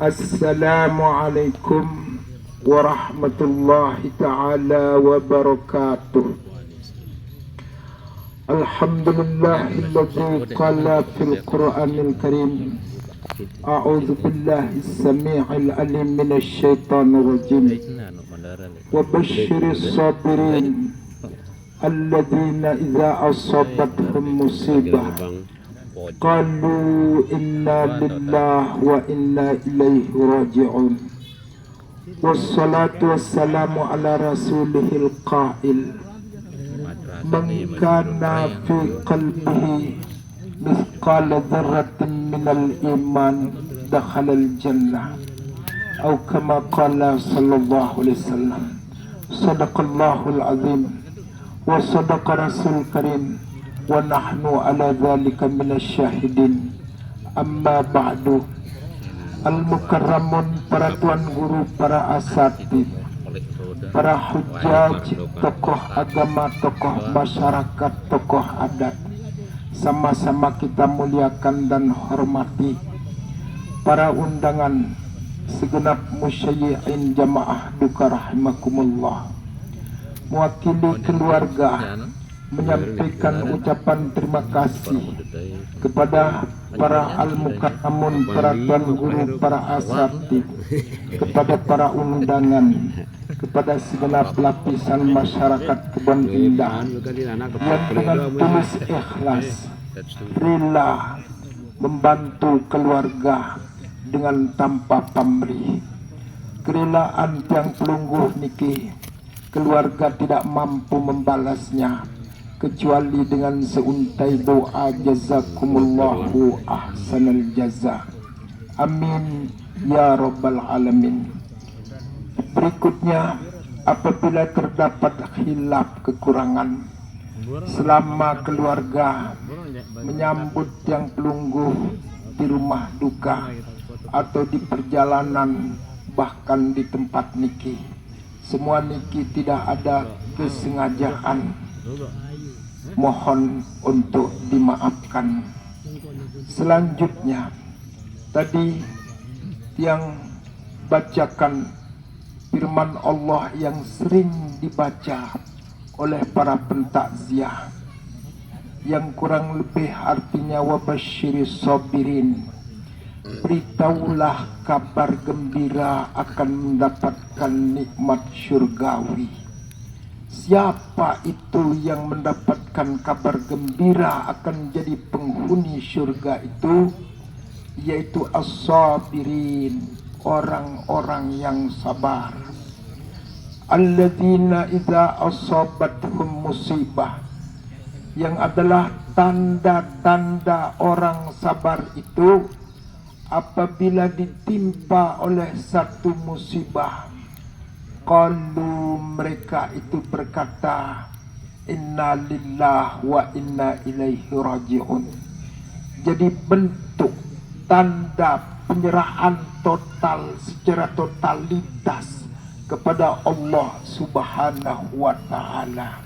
Assalamualaikum warahmatullahi ta'ala wabarakatuh. Alhamdulillahilladzi qala fil Qur'anil Karim. A'udzu billahi as-sami'il alim minasy syaithanir rajim. Wa basyiris sabirin alladzina idza asabathum musibah qalu inna lillahi wa inna ilaihi raji'un. Wassalatu wassalamu ala rasulihil qail man kana fi qalbihi mithqala dzarratin minal iman dakhalal jannah atau kama qala sallallahu alaihi wasallam. Sadaqallahul azim wa sadaqa rasul karim wa nahnu ala dzalika minasyahidin. Amma ba'du. Al-mukarramun, para tuan guru, para asatid, para hujjaj, tokoh agama, tokoh masyarakat, tokoh adat, sama-sama kita muliakan dan hormati. Para undangan, segenap musyayyi'in jamaah duka rahimakumullah. Mewakili keluarga menyampaikan ucapan terima kasih kepada para al-mukarramun, para tuan guru, para asatid, kepada para undangan, kepada segenap lapisan masyarakat Kebon Indah yang dengan tulus ikhlas rela membantu keluarga dengan tanpa pamrih. Kerelaan tiang pelungguh niki keluarga tidak mampu membalasnya kecuali dengan seuntai doa jazakumullahu ahsanal jaza. Amin ya rabbal alamin. Berikutnya, apabila terdapat khilaf kekurangan selama keluarga menyambut yang pelungguh di rumah duka atau di perjalanan, bahkan di tempat niki, semua niki tidak ada kesengajaan, mohon untuk dimaafkan. Selanjutnya, tadi yang bacakan firman Allah yang sering dibaca oleh para pentakziah, yang kurang lebih artinya wabasyiris sabirin, beritahulah kabar gembira akan mendapatkan nikmat syurgawi. Siapa itu yang mendapatkan kabar gembira akan jadi penghuni syurga itu? Yaitu as-sabirin, orang-orang yang sabar. Alladzina idza asabathum musibah, yang adalah tanda-tanda orang sabar itu apabila ditimpa oleh satu musibah, qalu, mereka itu berkata, inna lillahi wa inna ilaihi raji'un. Jadi bentuk tanda penyerahan total secara totalitas kepada Allah Subhanahu wa ta'ala.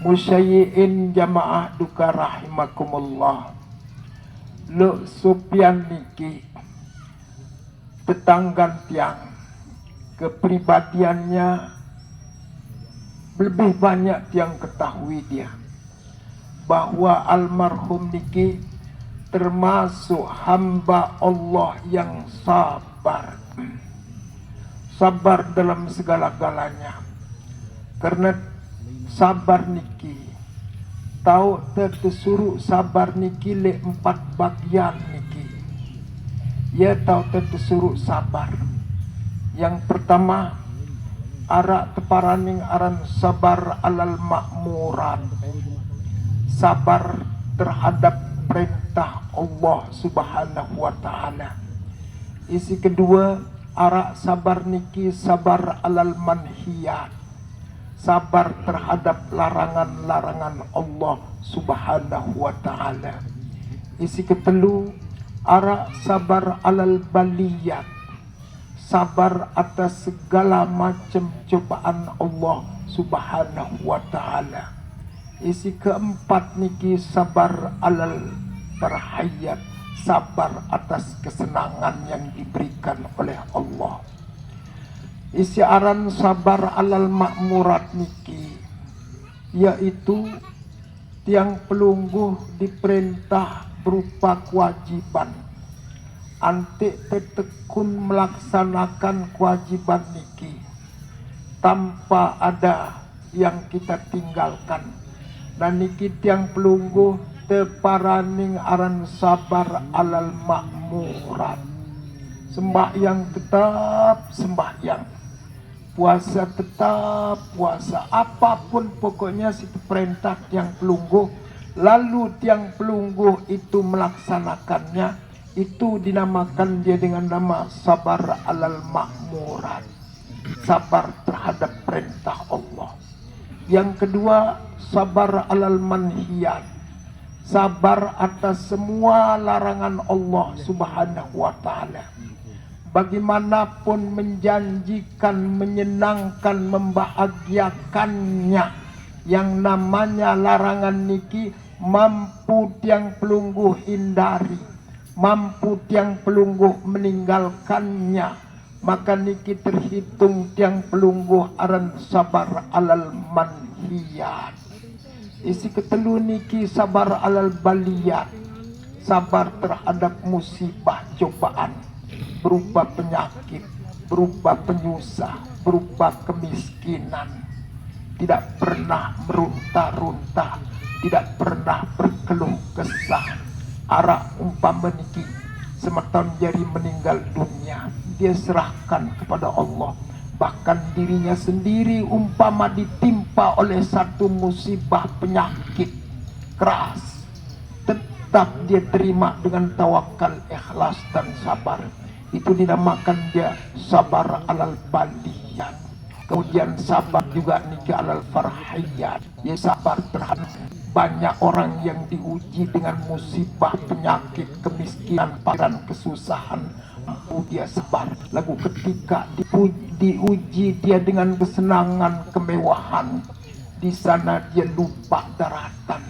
Musyayyi'in jamaah duka rahimakumullah. Luk Sufyan niki tetanggan tiang, kepribadiannya lebih banyak yang ketahui dia bahwa almarhum niki termasuk hamba Allah yang sabar. Sabar dalam segala-galanya. Karena sabar niki tahu tersuruh sabar niki le 4 bagian niki. Ya tahu tersuruh sabar. Yang pertama, arak teparaning aran sabar alal makmurat, sabar terhadap perintah Allah Subhanahu wa ta'ala. Isi kedua, arak sabar niki sabar alal manhiyat, sabar terhadap larangan-larangan Allah Subhanahu wa ta'ala. Isi ketelu, arak sabar alal baliyat, sabar atas segala macam cobaan Allah Subhanahu wa ta'ala. Isi keempat niki sabar alal berhayat, bersabar atas kesenangan yang diberikan oleh Allah. Isi aran sabar alal makmurat niki, yaitu tiang pelungguh diperintah berupa kewajiban, antik tetekun melaksanakan kewajiban niki tanpa ada yang kita tinggalkan. Dan niki tiang pelungguh teparaning aran sabar alal makmurat. Sembahyang tetap sembahyang, puasa tetap puasa, apapun pokoknya situ perintah tiang pelungguh, lalu tiang pelungguh itu melaksanakannya, itu dinamakan dia dengan nama sabar alal makmurat, sabar terhadap perintah Allah. Yang kedua, sabar alal manhiyat, sabar atas semua larangan Allah Subhanahu wa ta'ala. Bagaimanapun menjanjikan, menyenangkan, membahagiakannya, yang namanya larangan niki mampu tiang pelungguh hindari, mampu tiang pelungguh meninggalkannya, maka niki terhitung tiang pelungguh aran sabar alal manhiyat. Isi ketelu niki sabar alal baliyat, sabar terhadap musibah cobaan berupa penyakit, berupa penyusah, berupa kemiskinan. Tidak pernah meruntah-runtah, tidak pernah berkeluh kesah. Arak umpama niki semeton jari meninggal dunia, dia serahkan kepada Allah. Bahkan dirinya sendiri umpama ditimpa oleh satu musibah penyakit keras, tetap dia terima dengan tawakal, ikhlas dan sabar. Itu dinamakan dia sabar alal baliyat. Kemudian sabar juga niki alal farhiyat, dia sabar terhadap banyak orang yang diuji dengan musibah, penyakit, kemiskinan, dan kesusahan. Mampu dia sabar. Lalu ketika diuji dia dengan kesenangan, kemewahan, di sana dia lupa daratan,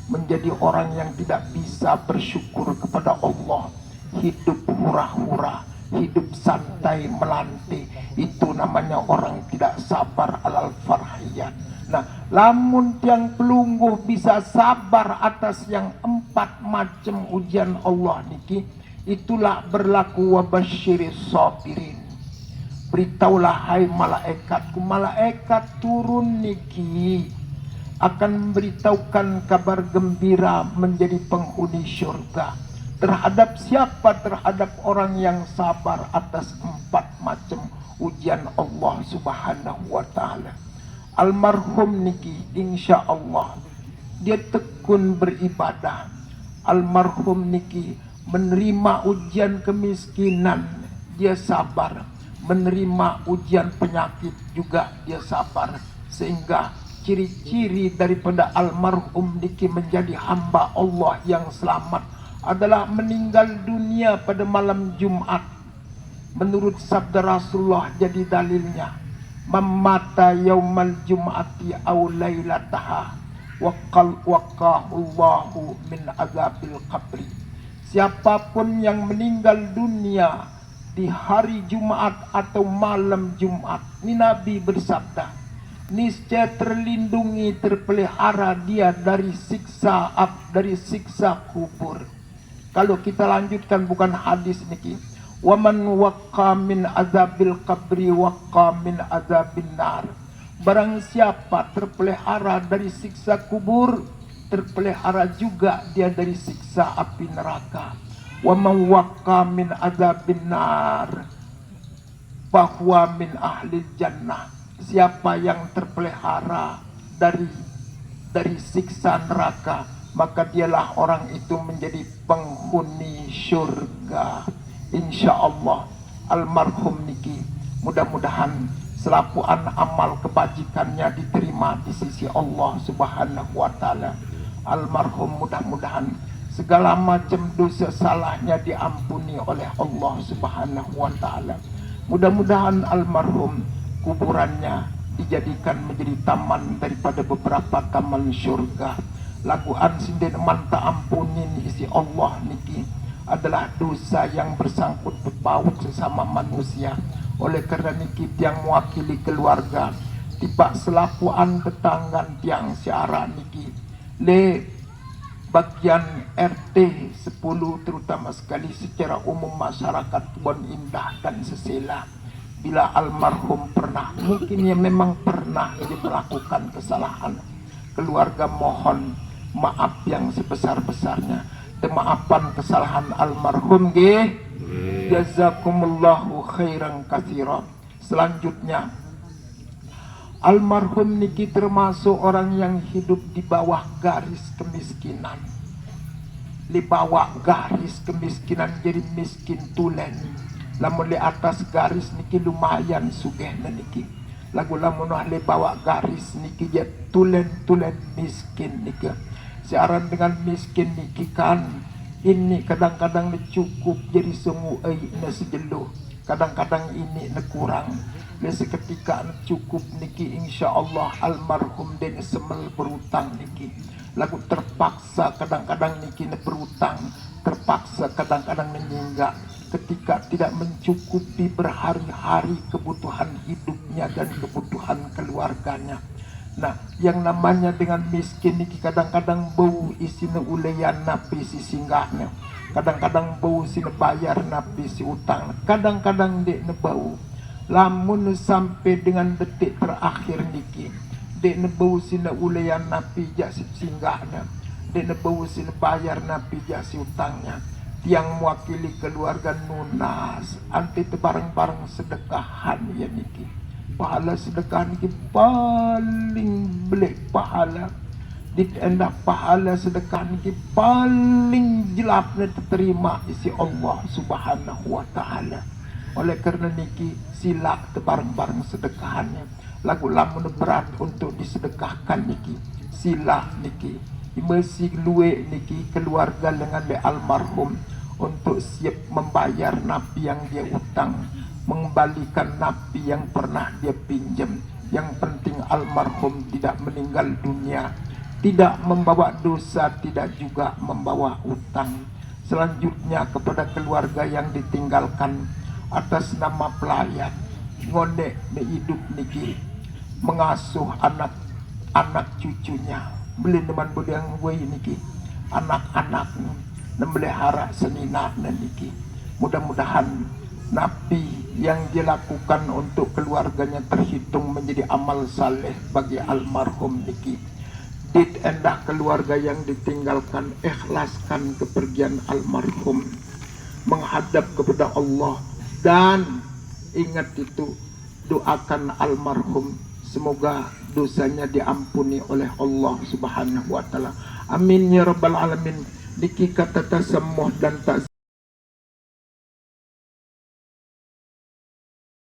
menjadi orang yang tidak bisa bersyukur kepada Allah, hidup hura-hura, hidup santai melantai. Itu namanya orang tidak sabar alal farhiyat. Nah, lamun tiang pelungguh bisa sabar atas yang 4 macam ujian Allah niki, itulah berlaku wabasyiris sabirin. Beritahulah hai malaikatku, malaikat turun niki akan memberitahukan kabar gembira menjadi penghuni syurga. Terhadap siapa? Terhadap orang yang sabar atas 4 macam ujian Allah Subhanahu wa ta'ala. Almarhum niki insya Allah dia tekun beribadah. Almarhum niki menerima ujian kemiskinan, dia sabar. Menerima ujian penyakit juga dia sabar. Sehingga ciri-ciri daripada almarhum niki menjadi hamba Allah yang selamat adalah meninggal dunia pada malam Jumat. Menurut sabda Rasulullah jadi dalilnya, mamata yaumal jum'ati aw lailataha waqahullahu min azabil qabri. Siapapun yang meninggal dunia di hari Jumat atau malam Jumat, ini Nabi bersabda, niscaya terlindungi, terpelihara dia dari siksa kubur. Kalau kita lanjutkan bukan hadis niki, waman waqqa min azabil qabri waqqa min azabin nar. Barang siapa terpelihara dari siksa kubur, terpelihara juga dia dari siksa api neraka. Waman waqqa min azabin nar bahwa min ahli jannah. Siapa yang terpelihara dari siksa neraka, maka dialah orang itu menjadi penghuni syurga. Insya Allah almarhum niki mudah-mudahan selapuan amal kebajikannya diterima di sisi Allah Subhanahu wa ta'ala. Almarhum mudah-mudahan segala macam dosa salahnya diampuni oleh Allah Subhanahu wa ta'ala. Mudah-mudahan almarhum kuburannya dijadikan menjadi taman daripada beberapa taman syurga. Laguan sinden manta ampunin isi Allah niki. adalah dosa yang bersangkut paut sesama manusia. Oleh karena niki tiang mewakili keluarga tiba selapuan tetanggan tiang siara niki le bagian RT 10 terutama sekali secara umum masyarakat Kebon Indah dan Sesela, bila almarhum pernah, mungkin ya memang pernah dia melakukan kesalahan, keluarga mohon maaf yang sebesar-besarnya. Maafan kesalahan almarhum nggih. Jazakumullahu khairan katsiran. Selanjutnya, almarhum niki termasuk orang yang hidup di bawah garis kemiskinan. Di bawah garis kemiskinan, jadi miskin tulen. Lamun di atas garis niki lumayan sugih niki. Lagu lamun di bawah garis niki ya tulen miskin niki. Siaran dengan miskin niki kan ini kadang-kadang cukup jadi semu na sejeluh, kadang-kadang ini kurang. Dan seketika cukup niki insyaallah almarhum den semel berutang niki. Lagu terpaksa kadang-kadang niki berutang, terpaksa kadang-kadang menyinggah ketika tidak mencukupi berhari-hari kebutuhan hidupnya dan kebutuhan keluarganya. Nah, yang namanya dengan miskin niki kadang-kadang bau isine uleyan napi si singgahnya, kadang-kadang bau sine bayar napi si utang, kadang-kadang dek ne bau. Lamun sampai dengan detik terakhir niki, dek ne bau sine uleyan napi jak si singgahnya, dek ne bau sine bayar napi jak si utangnya. Tiang mewakili keluarga nunas anti bareng-bareng sedekahan ya niki. Pahala sedekah niki paling belik pahala ditenda, pahala sedekah niki paling jelapnya diterima isi Allah subhanahu wa ta'ala. Oleh karena niki sila bareng-bareng sedekahannya. Lagu lamun berat untuk disedekahkan niki sila niki masih luwe niki keluarga dengan le almarhum untuk siap membayar napi yang dia utang, mengembalikan napi yang pernah dia pinjam. Yang penting almarhum tidak meninggal dunia, tidak membawa dosa, tidak juga membawa utang. Selanjutnya kepada keluarga yang ditinggalkan atas nama pelayan ngondek hidup niki mengasuh anak cucunya, beli teman budang wei niki anak-anak memelihara senina niki. Mudah-mudahan napi yang dilakukan untuk keluarganya terhitung menjadi amal saleh bagi almarhum niki. Dit endah keluarga yang ditinggalkan, ikhlaskan kepergian almarhum, menghadap kepada Allah dan ingat itu, doakan almarhum semoga dosanya diampuni oleh Allah subhanahu wa ta'ala. Amin ya rabbal alamin. Niki kata tasamuh dan tak